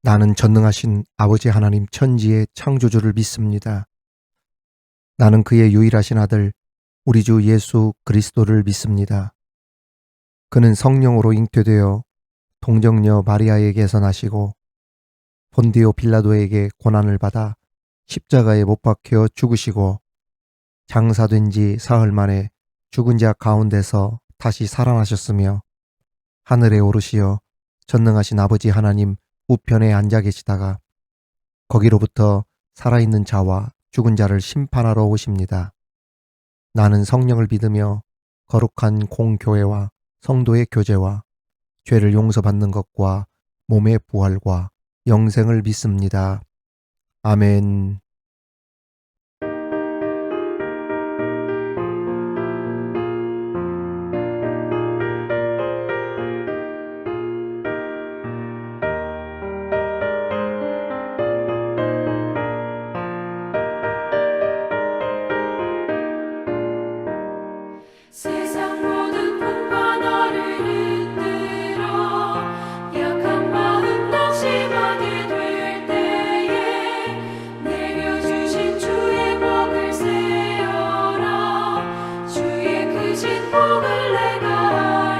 나는 전능하신 아버지 하나님 천지의 창조주를 믿습니다. 나는 그의 유일하신 아들 우리 주 예수 그리스도를 믿습니다. 그는 성령으로 잉태되어 동정녀 마리아에게서 나시고 본디오 빌라도에게 고난을 받아 십자가에 못 박혀 죽으시고 장사된 지 사흘 만에 죽은 자 가운데서 다시 살아나셨으며 하늘에 오르시어 전능하신 아버지 하나님 우편에 앉아 계시다가 거기로부터 살아있는 자와 죽은 자를 심판하러 오십니다. 나는 성령을 믿으며 거룩한 공교회와 성도의 교제와 죄를 용서받는 것과 몸의 부활과 영생을 믿습니다. 아멘. 세상 모든 풍파 너를 흔들어 약한 마음 낙심하게 될 때에 내려주신 주의 복을 세어라. 주의 크신 복을 내가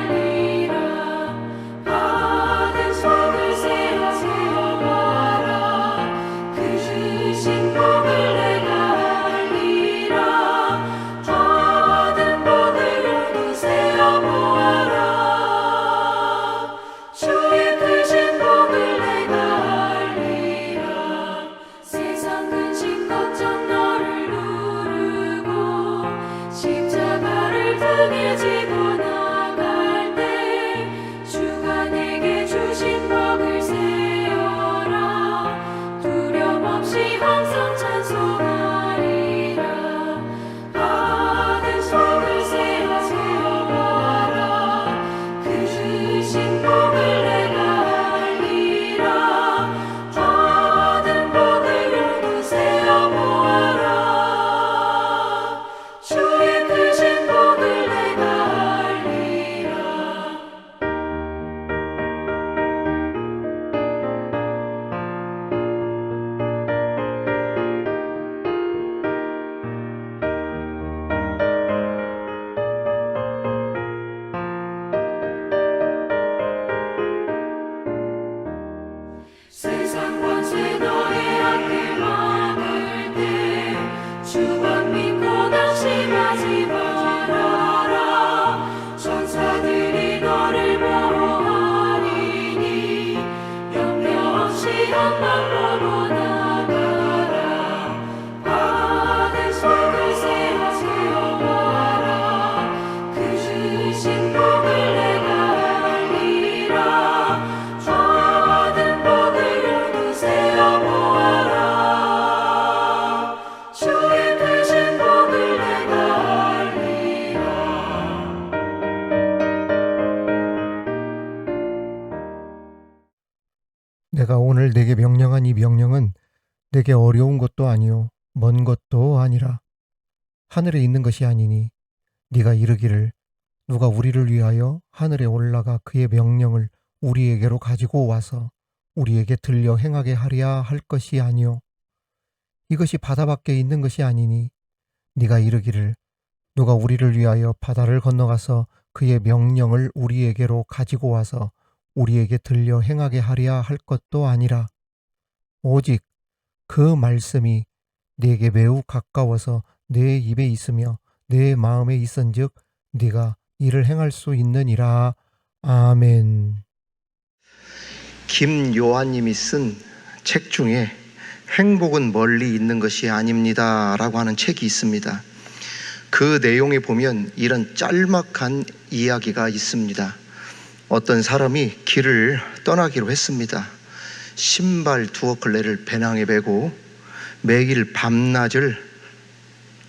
알리라. 받은 속을 세어보아라. 크신 복을 내가 알리라. 받은 복을 세어보아라. 주의 크신 복을 내가 알리라. 세상 근심 걱정 너를 누르고 십자가를 등에 지고 나갈 때 주가 내게 주신 복을 세어라. 두려움 없이 항상 찬송하리라. 받은 속을 세어보아라. 크신 복을 내가 알리라. 받은 복을 세어보아라. 주의 크신 복을 내가 알리라. 세상 권세 너의 앞을 막을 때 주만 믿고 낙심하지 말아라. 천사들이 너를 보호하리니 염려 없이 한 마음으로 나가라. 받은 속을 세어보아라. 크신 복을 내가 알리라. 받은 복을 세어보아라. 주의 크신 복을 내가 알리라. 내가 오늘 네게 명령한 이 명령은 네게 어려운 것도 아니요 먼 것도 아니라 하늘에 있는 것이 아니니 네가 이르기를 누가 우리를 위하여 하늘에 올라가 그의 명령을 우리에게로 가지고 와서 우리에게 들려 행하게 하랴 할 것이 아니요 이것이 바다 밖에 있는 것이 아니니 네가 이르기를 누가 우리를 위하여 바다를 건너가서 그의 명령을 우리에게로 가지고 와서 우리에게 들려 행하게 하랴 할 것도 아니라 오직 그 말씀이 네게 매우 가까워서 네 입에 있으며 네 마음에 있은즉 네가 이를 행할 수 있느니라. 아멘. 김요한님이 쓴 책 중에 행복은 멀리 있는 것이 아닙니다 라고 하는 책이 있습니다. 그 내용에 보면 이런 짤막한 이야기가 있습니다. 어떤 사람이 길을 떠나기로 했습니다. 신발 두어 켤레를 배낭에 메고 매일 밤낮을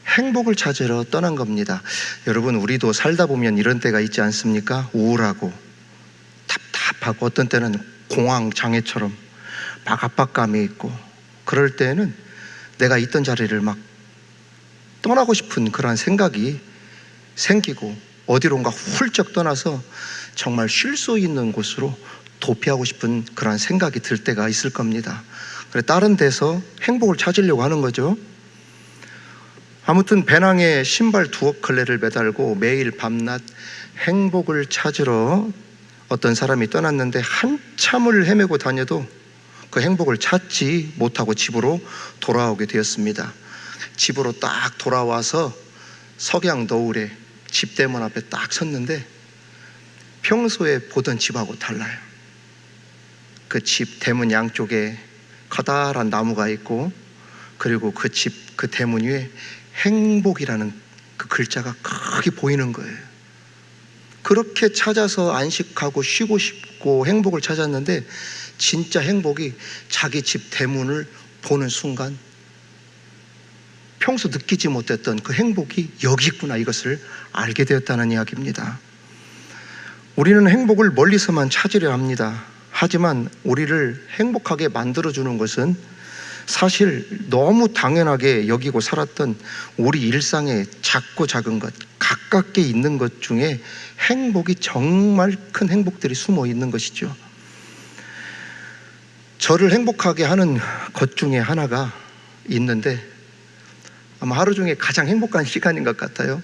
행복을 찾으러 떠난 겁니다. 여러분, 우리도 살다 보면 이런 때가 있지 않습니까? 우울하고 답답하고 어떤 때는 공황장애처럼 막 압박감이 있고 그럴 때는 내가 있던 자리를 막 떠나고 싶은 그런 생각이 생기고 어디론가 훌쩍 떠나서 정말 쉴 수 있는 곳으로 도피하고 싶은 그런 생각이 들 때가 있을 겁니다. 그래 다른 데서 행복을 찾으려고 하는 거죠. 아무튼 배낭에 신발 2억 켤레를 매달고 매일 밤낮 행복을 찾으러 어떤 사람이 떠났는데 한참을 헤매고 다녀도 그 행복을 찾지 못하고 집으로 돌아오게 되었습니다. 집으로 딱 돌아와서 석양 너울에 집 대문 앞에 딱 섰는데 평소에 보던 집하고 달라요. 그 집 대문 양쪽에 커다란 나무가 있고 그리고 그 집 그 대문 위에 행복이라는 그 글자가 크게 보이는 거예요. 그렇게 찾아서 안식하고 쉬고 싶고 행복을 찾았는데 진짜 행복이 자기 집 대문을 보는 순간 평소 느끼지 못했던 그 행복이 여기 있구나, 이것을 알게 되었다는 이야기입니다. 우리는 행복을 멀리서만 찾으려 합니다. 하지만 우리를 행복하게 만들어주는 것은 사실 너무 당연하게 여기고 살았던 우리 일상의 작고 작은 것, 가깝게 있는 것 중에 행복이 정말 큰 행복들이 숨어 있는 것이죠. 저를 행복하게 하는 것 중에 하나가 있는데 아마 하루 중에 가장 행복한 시간인 것 같아요.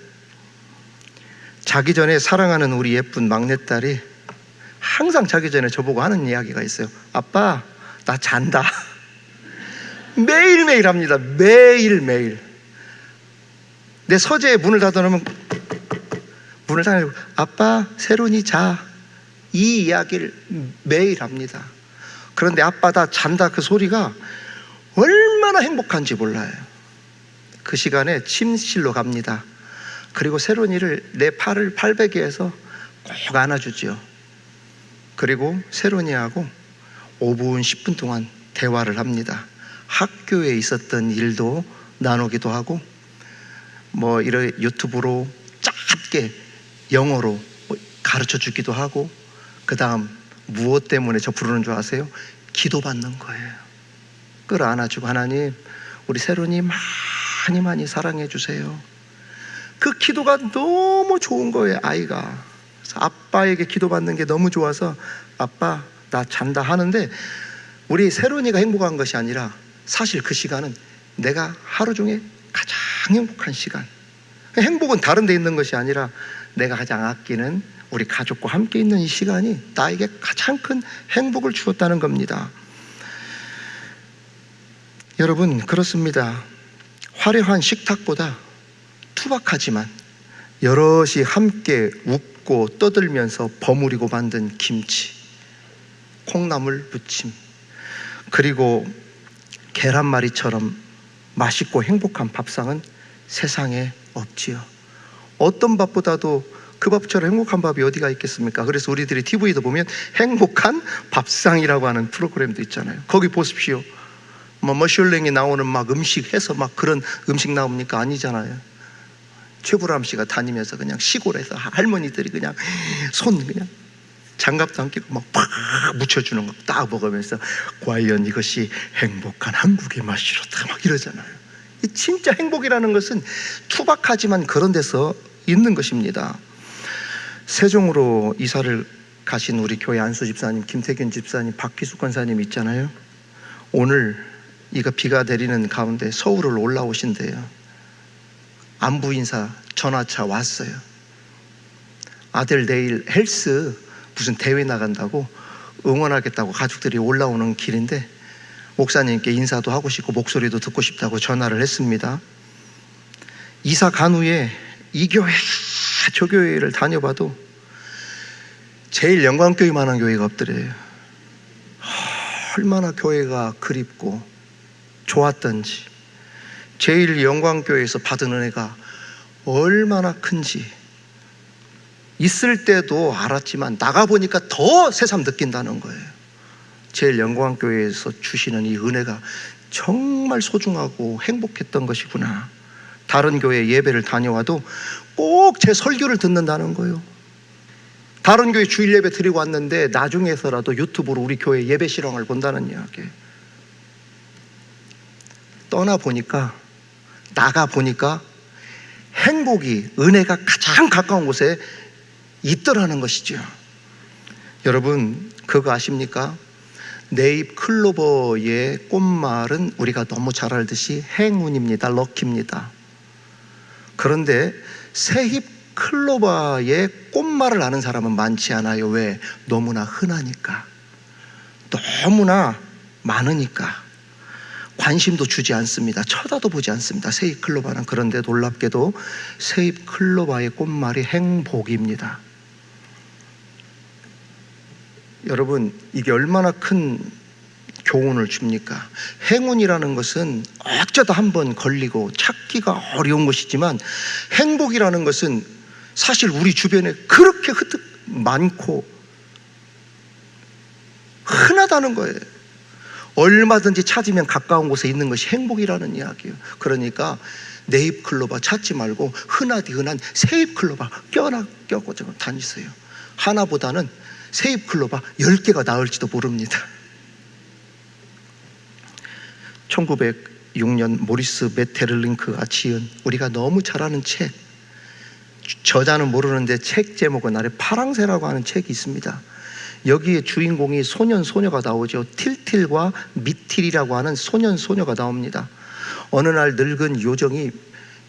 자기 전에 사랑하는 우리 예쁜 막내딸이 항상 자기 전에 저보고 하는 이야기가 있어요. 아빠, 나 잔다. 매일매일 합니다. 매일매일. 내 서재에 문을 닫아놓으면 문을 닫아놓고 아빠, 세론이 자. 이 이야기를 매일 합니다. 그런데 아빠 나 잔다 그 소리가 얼마나 행복한지 몰라요. 그 시간에 침실로 갑니다. 그리고 세론이를 내 팔을 팔베개에서 꼭 안아주죠. 그리고 세론이하고 5분 10분 동안 대화를 합니다. 학교에 있었던 일도 나누기도 하고 뭐 이런 유튜브로 짧게 영어로 가르쳐 주기도 하고 그 다음 무엇 때문에 저 부르는 줄 아세요? 기도받는 거예요. 끌어안아주고 하나님 우리 세론이 많이 사랑해 주세요. 그 기도가 너무 좋은 거예요. 아이가 아빠에게 기도받는 게 너무 좋아서 아빠 나 잔다 하는데 우리 세론이가 행복한 것이 아니라 사실 그 시간은 내가 하루 중에 가장 행복한 시간. 행복은 다른 데 있는 것이 아니라 내가 가장 아끼는 우리 가족과 함께 있는 이 시간이 나에게 가장 큰 행복을 주었다는 겁니다. 여러분 그렇습니다. 화려한 식탁보다 투박하지만 여럿이 함께 웃고 떠들면서 버무리고 만든 김치, 콩나물 무침, 그리고 계란말이처럼 맛있고 행복한 밥상은 세상에 없지요. 어떤 밥보다도 그 밥처럼 행복한 밥이 어디가 있겠습니까? 그래서 우리들이 TV에도 보면 행복한 밥상이라고 하는 프로그램도 있잖아요. 거기 보십시오. 뭐 머슐랭이 나오는 막 음식 해서 막 그런 음식 나옵니까? 아니잖아요. 최불암 씨가 다니면서 그냥 시골에서 할머니들이 그냥 손 그냥 장갑도 안 끼고 막 팍 묻혀주는 거 딱 먹으면서 과연 이것이 행복한 한국의 맛이로다 막 이러잖아요. 진짜 행복이라는 것은 투박하지만 그런 데서 있는 것입니다. 세종으로 이사를 가신 우리 교회 안수 집사님, 김태균 집사님, 박기숙 권사님 있잖아요. 오늘 이거 비가 내리는 가운데 서울을 올라오신대요. 안부 인사 전화차 왔어요. 아들 내일 헬스 무슨 대회 나간다고 응원하겠다고 가족들이 올라오는 길인데 목사님께 인사도 하고 싶고 목소리도 듣고 싶다고 전화를 했습니다. 이사 간 후에 이 교회 저 교회를 다녀봐도 제일 영광교회만한 교회가 없더래요. 얼마나 교회가 그립고 좋았던지, 제일 영광교회에서 받은 은혜가 얼마나 큰지 있을 때도 알았지만 나가보니까 더 새삼 느낀다는 거예요. 제일 영광교회에서 주시는 이 은혜가 정말 소중하고 행복했던 것이구나. 다른 교회 예배를 다녀와도 꼭 제 설교를 듣는다는 거예요. 다른 교회 주일 예배 드리고 왔는데 나중에서라도 유튜브로 우리 교회 예배 실황을 본다는 이야기. 떠나보니까, 나가보니까 행복이, 은혜가 가장 가까운 곳에 있더라는 것이죠. 여러분, 그거 아십니까? 네잎 클로버의 꽃말은 우리가 너무 잘 알듯이 행운입니다. 럭키입니다. 그런데 새잎 클로버의 꽃말을 아는 사람은 많지 않아요. 왜? 너무나 흔하니까. 너무나 많으니까. 관심도 주지 않습니다. 쳐다도 보지 않습니다. 새잎 클로바는. 그런데 놀랍게도 새잎 클로바의 꽃말이 행복입니다. 여러분, 이게 얼마나 큰 교훈을 줍니까? 행운이라는 것은 어쩌다 한번 걸리고 찾기가 어려운 것이지만, 행복이라는 것은 사실 우리 주변에 그렇게 많고 흔하다는 거예요. 얼마든지 찾으면 가까운 곳에 있는 것이 행복이라는 이야기예요. 그러니까 네잎 클로바 찾지 말고 흔하디 흔한 새잎 클로바 껴고 다니세요. 하나보다는 새잎 클로바 10개가 나을지도 모릅니다. 1906년 모리스 메테를링크가 지은 우리가 너무 잘 아는 책, 저자는 모르는데 책 제목은 아래 파랑새라고 하는 책이 있습니다. 여기에 주인공이 소녀가 나오죠. 틸틸과 미틸이라고 하는 소녀가 나옵니다. 어느 날 늙은 요정이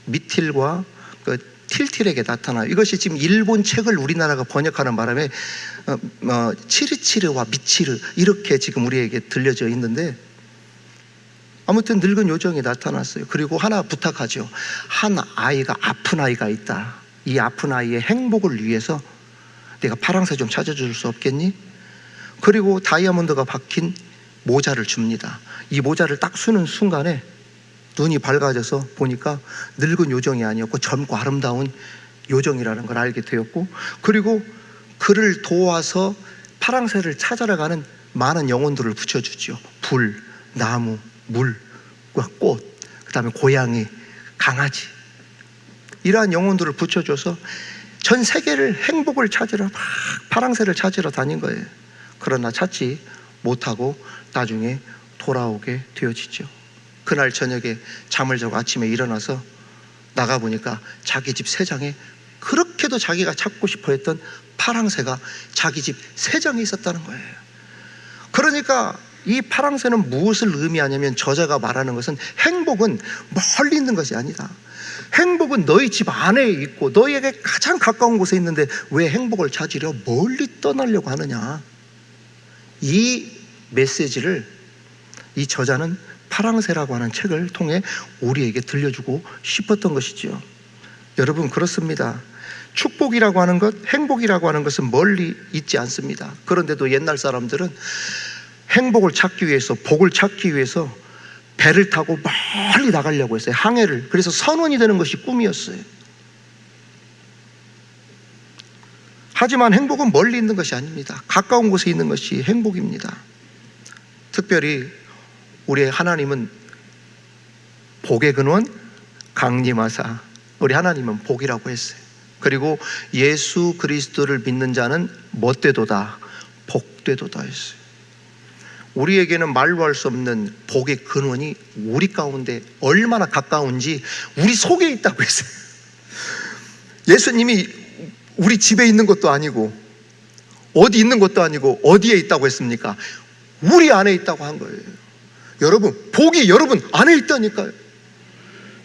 미틸과 그 틸틸에게 나타나요. 이것이 지금 일본 책을 우리나라가 번역하는 바람에 치르치르와 미치르 이렇게 지금 우리에게 들려져 있는데, 아무튼 늙은 요정이 나타났어요. 그리고 하나 부탁하죠. 한 아이가 아픈 아이가 있다. 이 아픈 아이의 행복을 위해서 내가 파랑새 좀 찾아줄 수 없겠니? 그리고 다이아몬드가 박힌 모자를 줍니다. 이 모자를 딱 쓰는 순간에 눈이 밝아져서 보니까 늙은 요정이 아니었고 젊고 아름다운 요정이라는 걸 알게 되었고, 그리고 그를 도와서 파랑새를 찾아라 가는 많은 영혼들을 붙여주죠. 불, 나무, 물, 꽃, 그 다음에 고양이, 강아지, 이러한 영혼들을 붙여줘서 전 세계를 행복을 찾으러 막 파랑새를 찾으러 다닌 거예요. 그러나 찾지 못하고 나중에 돌아오게 되어지죠. 그날 저녁에 잠을 자고 아침에 일어나서 나가보니까 자기 집 새장에 그렇게도 자기가 찾고 싶어 했던 파랑새가 자기 집 새장에 있었다는 거예요. 그러니까 이 파랑새는 무엇을 의미하냐면, 저자가 말하는 것은 행복은 멀리 있는 것이 아니다. 행복은 너희 집 안에 있고 너희에게 가장 가까운 곳에 있는데 왜 행복을 찾으려 멀리 떠나려고 하느냐. 이 메시지를 이 저자는 파랑새라고 하는 책을 통해 우리에게 들려주고 싶었던 것이지요. 여러분, 그렇습니다. 축복이라고 하는 것, 행복이라고 하는 것은 멀리 있지 않습니다. 그런데도 옛날 사람들은 행복을 찾기 위해서, 복을 찾기 위해서 배를 타고 멀리 나가려고 했어요. 항해를. 그래서 선원이 되는 것이 꿈이었어요. 하지만 행복은 멀리 있는 것이 아닙니다. 가까운 곳에 있는 것이 행복입니다. 특별히 우리의 하나님은 복의 근원 강림하사, 우리 하나님은 복이라고 했어요. 그리고 예수 그리스도를 믿는 자는 뭐 되도다? 복되도다 했어요. 우리에게는 말로 할 수 없는 복의 근원이 우리 가운데 얼마나 가까운지 우리 속에 있다고 했어요. 예수님이 우리 집에 있는 것도 아니고 어디 있는 것도 아니고 어디에 있다고 했습니까? 우리 안에 있다고 한 거예요. 여러분, 복이 여러분 안에 있다니까요.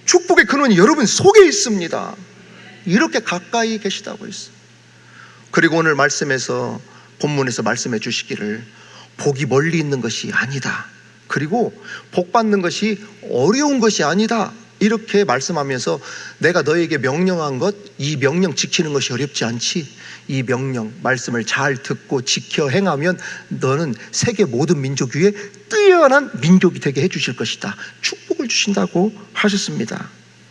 축복의 근원이 여러분 속에 있습니다. 이렇게 가까이 계시다고 했어요. 그리고 오늘 말씀에서, 본문에서 말씀해 주시기를 복이 멀리 있는 것이 아니다. 그리고 복 받는 것이 어려운 것이 아니다. 이렇게 말씀하면서 내가 너에게 명령한 것, 이 명령 지키는 것이 어렵지 않지. 이 명령, 말씀을 잘 듣고 지켜 행하면 너는 세계 모든 민족 위에 뛰어난 민족이 되게 해주실 것이다. 축복을 주신다고 하셨습니다.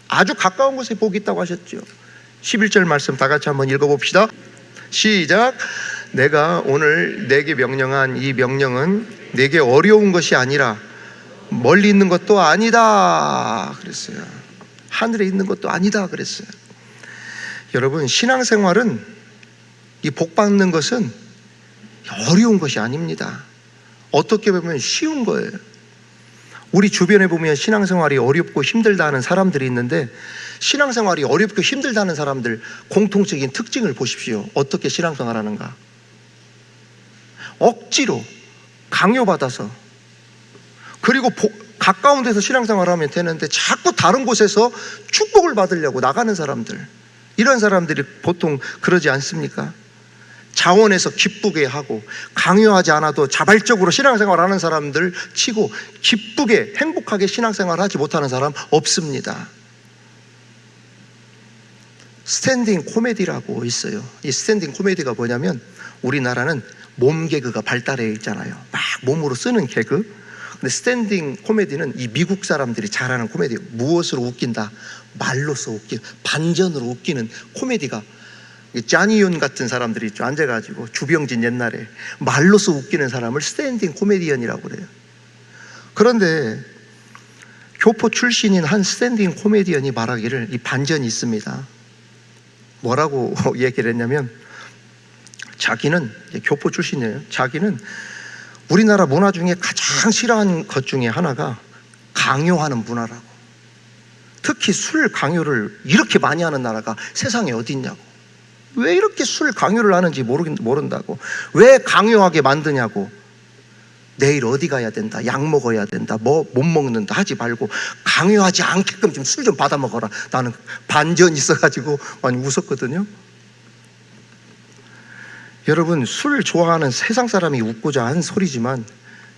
아주 가까운 곳에 복이 있다고 하셨죠. 11절 말씀 다 같이 한번 읽어봅시다. 시작. 내가 오늘 내게 명령한 이 명령은 내게 어려운 것이 아니라 멀리 있는 것도 아니다 그랬어요. 하늘에 있는 것도 아니다 그랬어요. 여러분, 신앙생활은, 이 복 받는 것은 어려운 것이 아닙니다. 어떻게 보면 쉬운 거예요. 우리 주변에 보면 신앙생활이 어렵고 힘들다 하는 사람들이 있는데, 신앙생활이 어렵고 힘들다는 사람들 공통적인 특징을 보십시오. 어떻게 신앙생활 하는가? 억지로 강요받아서, 그리고 가까운 데서 신앙생활을 하면 되는데 자꾸 다른 곳에서 축복을 받으려고 나가는 사람들, 이런 사람들이 보통 그러지 않습니까? 자원해서 기쁘게 하고 강요하지 않아도 자발적으로 신앙생활을 하는 사람들 치고 기쁘게 행복하게 신앙생활을 하지 못하는 사람 없습니다. 스탠딩 코미디라고 있어요. 이 스탠딩 코미디가 뭐냐면, 우리나라는 몸 개그가 발달해 있잖아요. 막 몸으로 쓰는 개그. 근데 스탠딩 코미디는 이 미국 사람들이 잘하는 코미디. 무엇으로 웃긴다? 말로써 웃기는, 반전으로 웃기는 코미디가, 짜니윤 같은 사람들이 있죠. 앉아가지고 주병진 옛날에 말로써 웃기는 사람을 스탠딩 코미디언이라고 그래요. 그런데 교포 출신인 한 스탠딩 코미디언이 말하기를, 이 반전이 있습니다. 뭐라고 얘기를 했냐면, 자기는 교포 출신이에요. 자기는 우리나라 문화 중에 가장 싫어하는 것 중에 하나가 강요하는 문화라고. 특히 술 강요를 이렇게 많이 하는 나라가 세상에 어디 있냐고. 왜 이렇게 술 강요를 하는지 모른다고. 왜 강요하게 만드냐고. 내일 어디 가야 된다, 약 먹어야 된다, 뭐 못 먹는다 하지 말고 강요하지 않게끔 좀 술 좀 받아 먹어라. 나는 반전이 있어가지고 많이 웃었거든요. 여러분, 술 좋아하는 세상 사람이 웃고자 한 소리지만,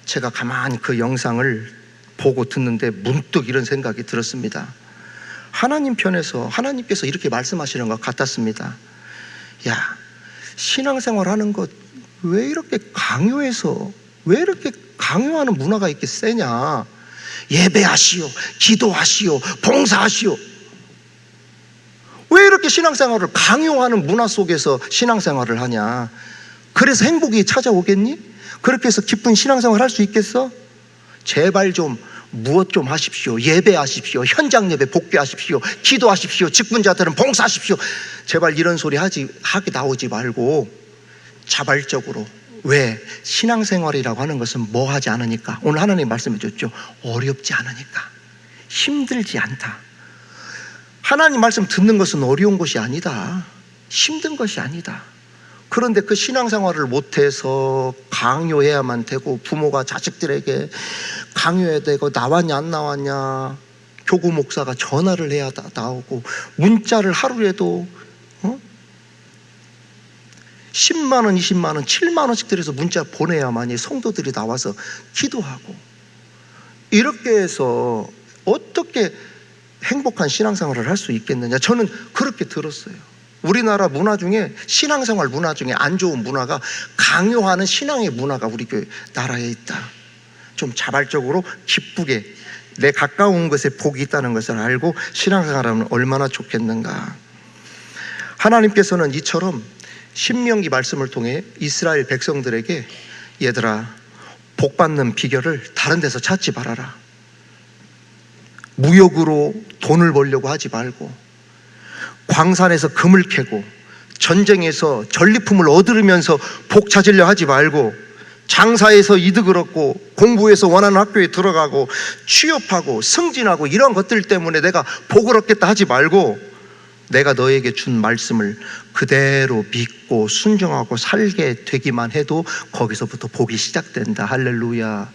제가 가만히 그 영상을 보고 듣는데 문득 이런 생각이 들었습니다. 하나님 편에서 하나님께서 이렇게 말씀하시는 것 같았습니다. 야, 신앙생활 하는 것 왜 이렇게 강요해서, 왜 이렇게 강요하는 문화가 이렇게 세냐. 예배하시오, 기도하시오, 봉사하시오. 왜 이렇게 신앙생활을 강요하는 문화 속에서 신앙생활을 하냐. 그래서 행복이 찾아오겠니? 그렇게 해서 기쁜 신앙생활 할 수 있겠어? 제발 좀 무엇 좀 하십시오. 예배하십시오. 현장 예배 복귀하십시오. 기도하십시오. 직분자들은 봉사하십시오. 제발 이런 소리 하게 나오지 말고 자발적으로. 왜? 신앙생활이라고 하는 것은 뭐 하지 않으니까. 오늘 하나님 말씀해 줬죠. 어렵지 않으니까. 힘들지 않다. 하나님 말씀 듣는 것은 어려운 것이 아니다. 힘든 것이 아니다. 그런데 그 신앙생활을 못해서 강요해야만 되고, 부모가 자식들에게 강요해야 되고, 나왔냐 안 나왔냐, 교구 목사가 전화를 해야 나오고, 문자를 하루에도 10만 원, 20만 원, 7만 원씩 들여서 문자 보내야만이 성도들이 나와서 기도하고. 이렇게 해서 어떻게 행복한 신앙생활을 할 수 있겠느냐. 저는 그렇게 들었어요. 우리나라 문화 중에, 신앙생활 문화 중에 안 좋은 문화가 강요하는 신앙의 문화가 우리 교회 나라에 있다. 좀 자발적으로 기쁘게 내 가까운 것에 복이 있다는 것을 알고 신앙생활하면 얼마나 좋겠는가. 하나님께서는 이처럼 신명기 말씀을 통해 이스라엘 백성들에게, 얘들아, 복 받는 비결을 다른 데서 찾지 말아라. 무역으로 돈을 벌려고 하지 말고, 광산에서 금을 캐고, 전쟁에서 전리품을 얻으면서 복 찾으려 하지 말고, 장사에서 이득을 얻고, 공부해서 원하는 학교에 들어가고, 취업하고, 승진하고, 이런 것들 때문에 내가 복을 얻겠다 하지 말고, 내가 너에게 준 말씀을 그대로 믿고 순종하고 살게 되기만 해도 거기서부터 복이 시작된다. 할렐루야.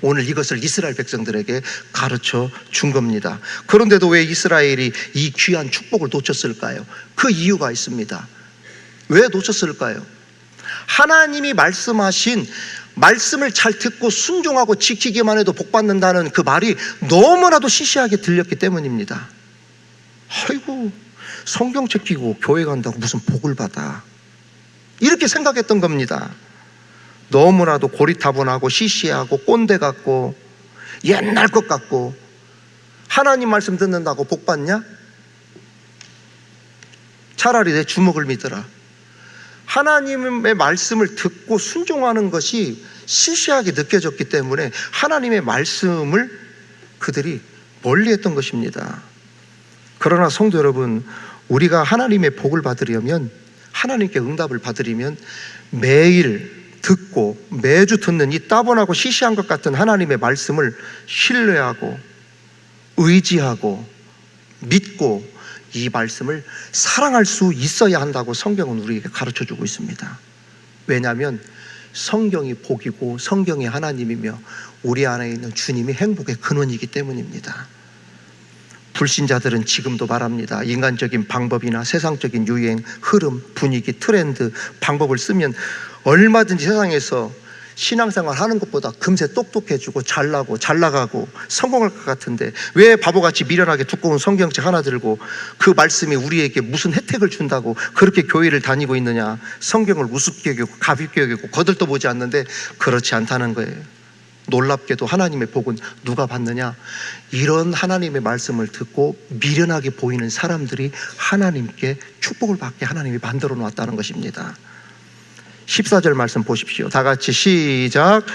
오늘 이것을 이스라엘 백성들에게 가르쳐 준 겁니다. 그런데도 왜 이스라엘이 이 귀한 축복을 놓쳤을까요? 그 이유가 있습니다. 왜 놓쳤을까요? 하나님이 말씀하신 말씀을 잘 듣고 순종하고 지키기만 해도 복 받는다는 그 말이 너무나도 시시하게 들렸기 때문입니다. 아이고, 성경책 끼고 교회 간다고 무슨 복을 받아, 이렇게 생각했던 겁니다. 너무나도 고리타분하고 시시하고 꼰대 같고 옛날 것 같고. 하나님 말씀 듣는다고 복 받냐? 차라리 내 주먹을 믿어라. 하나님의 말씀을 듣고 순종하는 것이 시시하게 느껴졌기 때문에 하나님의 말씀을 그들이 멀리했던 것입니다. 그러나 성도 여러분, 우리가 하나님의 복을 받으려면, 하나님께 응답을 받으려면 매일 듣고 매주 듣는 이 따분하고 시시한 것 같은 하나님의 말씀을 신뢰하고 의지하고 믿고 이 말씀을 사랑할 수 있어야 한다고 성경은 우리에게 가르쳐주고 있습니다. 왜냐하면 성경이 복이고 성경이 하나님이며 우리 안에 있는 주님이 행복의 근원이기 때문입니다. 불신자들은 지금도 말합니다. 인간적인 방법이나 세상적인 유행, 흐름, 분위기, 트렌드, 방법을 쓰면 얼마든지 세상에서 신앙생활 하는 것보다 금세 똑똑해지고 잘나고 잘 나가고 성공할 것 같은데 왜 바보같이 미련하게 두꺼운 성경책 하나 들고 그 말씀이 우리에게 무슨 혜택을 준다고 그렇게 교회를 다니고 있느냐. 성경을 우습게 여기고 가볍게 여기고 거들떠 보지 않는데 그렇지 않다는 거예요. 놀랍게도 하나님의 복은 누가 받느냐. 이런 하나님의 말씀을 듣고 미련하게 보이는 사람들이 하나님께 축복을 받게 하나님이 만들어 놓았다는 것입니다. 14절 말씀 보십시오. 다 같이 시작.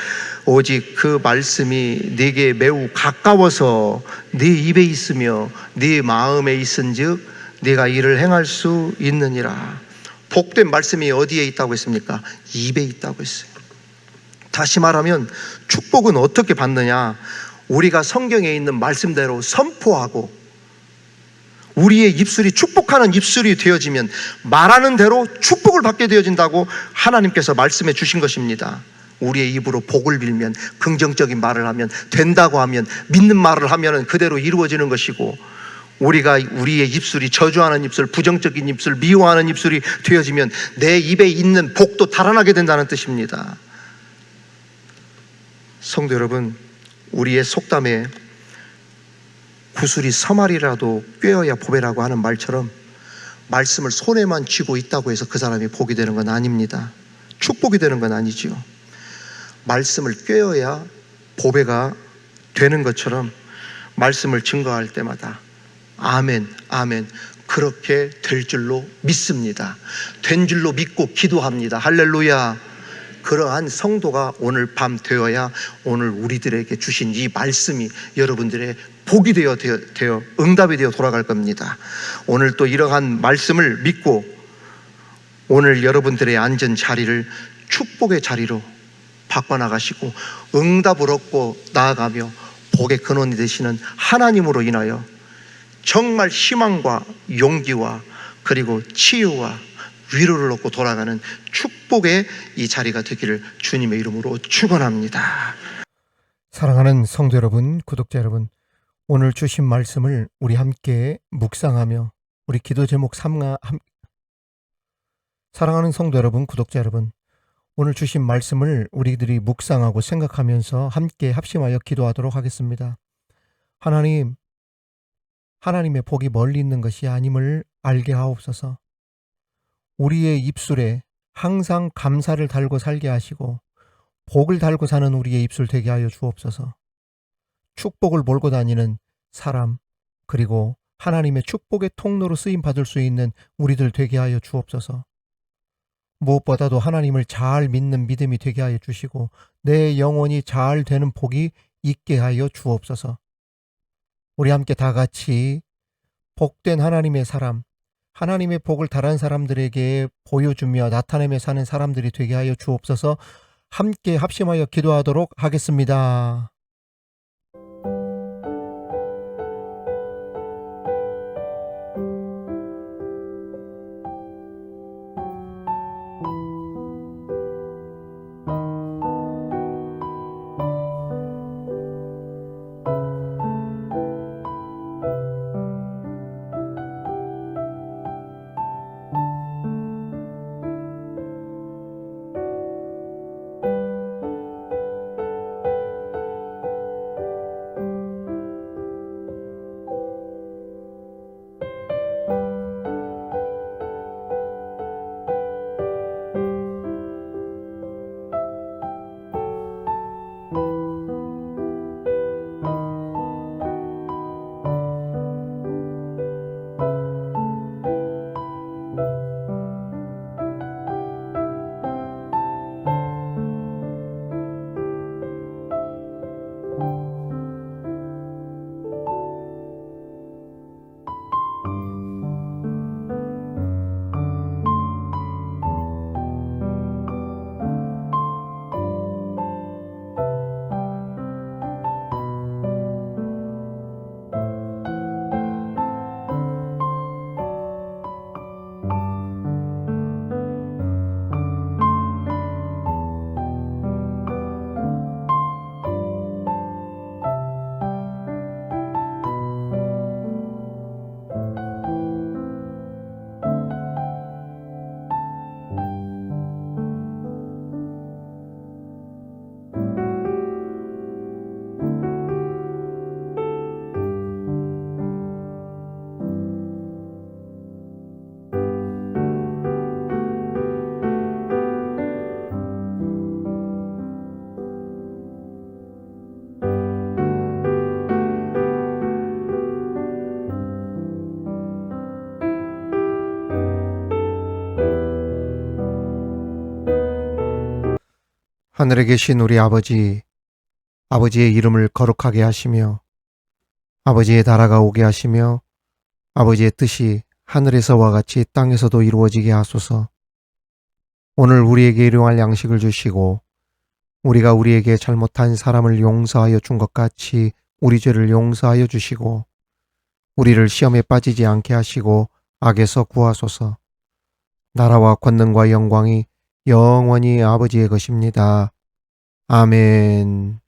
오직 그 말씀이 네게 매우 가까워서 네 입에 있으며 네 마음에 있은즉 네가 이를 행할 수 있느니라. 복된 말씀이 어디에 있다고 했습니까? 입에 있다고 했어요. 다시 말하면 축복은 어떻게 받느냐. 우리가 성경에 있는 말씀대로 선포하고 우리의 입술이 축복하는 입술이 되어지면 말하는 대로 축복을 받게 되어진다고 하나님께서 말씀해 주신 것입니다. 우리의 입으로 복을 빌면, 긍정적인 말을 하면, 된다고 하면, 믿는 말을 하면 그대로 이루어지는 것이고, 우리가 우리의 입술이 저주하는 입술, 부정적인 입술, 미워하는 입술이 되어지면 내 입에 있는 복도 달아나게 된다는 뜻입니다. 성도 여러분, 우리의 속담에 구슬이 서말이라도 꿰어야 보배라고 하는 말처럼 말씀을 손에만 쥐고 있다고 해서 그 사람이 복이 되는 건 아닙니다. 축복이 되는 건 아니지요. 말씀을 꿰어야 보배가 되는 것처럼 말씀을 증거할 때마다 아멘, 아멘, 그렇게 될 줄로 믿습니다. 된 줄로 믿고 기도합니다. 할렐루야. 그러한 성도가 오늘 밤 되어야 오늘 우리들에게 주신 이 말씀이 여러분들의 복이 되어 응답이 되어 돌아갈 겁니다. 오늘 또 이러한 말씀을 믿고 오늘 여러분들의 앉은 자리를 축복의 자리로 바꿔나가시고 응답을 얻고 나아가며 복의 근원이 되시는 하나님으로 인하여 정말 희망과 용기와 그리고 치유와 위로를 얻고 돌아가는 축복의 이 자리가 되기를 주님의 이름으로 축원합니다. 사랑하는 성도 여러분, 구독자 여러분, 오늘 주신 말씀을 우리 함께 묵상하며 우리 기도 제목 사랑하는 성도 여러분, 구독자 여러분, 오늘 주신 말씀을 우리들이 묵상하고 생각하면서 함께 합심하여 기도하도록 하겠습니다. 하나님, 하나님의 복이 멀리 있는 것이 아님을 알게 하옵소서. 우리의 입술에 항상 감사를 달고 살게 하시고 복을 달고 사는 우리의 입술 되게 하여 주옵소서. 축복을 몰고 다니는 사람, 그리고 하나님의 축복의 통로로 쓰임 받을 수 있는 우리들 되게 하여 주옵소서. 무엇보다도 하나님을 잘 믿는 믿음이 되게 하여 주시고 내 영혼이 잘 되는 복이 있게 하여 주옵소서. 우리 함께 다 같이 복된 하나님의 사람, 하나님의 복을 다른 사람들에게 보여주며 나타내며 사는 사람들이 되게 하여 주옵소서. 함께 합심하여 기도하도록 하겠습니다. 하늘에 계신 우리 아버지, 아버지의 이름을 거룩하게 하시며 아버지의 나라가 오게 하시며 아버지의 뜻이 하늘에서와 같이 땅에서도 이루어지게 하소서. 오늘 우리에게 일용할 양식을 주시고 우리가 우리에게 잘못한 사람을 용서하여 준 것 같이 우리 죄를 용서하여 주시고 우리를 시험에 빠지지 않게 하시고 악에서 구하소서. 나라와 권능과 영광이 영원히 아버지의 것입니다. 아멘.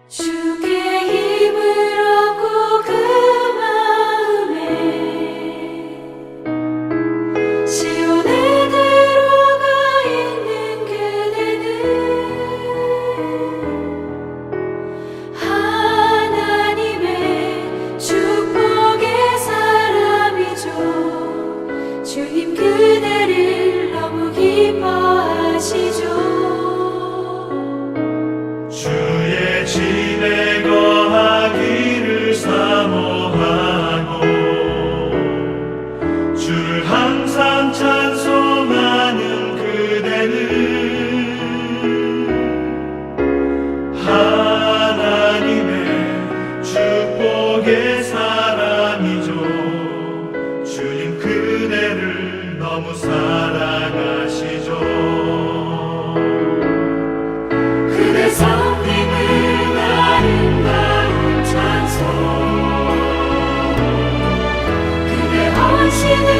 주께 힘을 얻고 그 마음에 시온에 들어가 있는 그대는 하나님의 축복의 사람이죠. 주님 그대를 너무 기뻐하시죠. 주의 집에 거하기를 사모하고 주를 항상 찬송하는 그대는 하나님의 축복의 사람이죠. 주님 그대를 너무 사랑하시죠. 그대 성품은 아름다운 찬송 그대 헌신을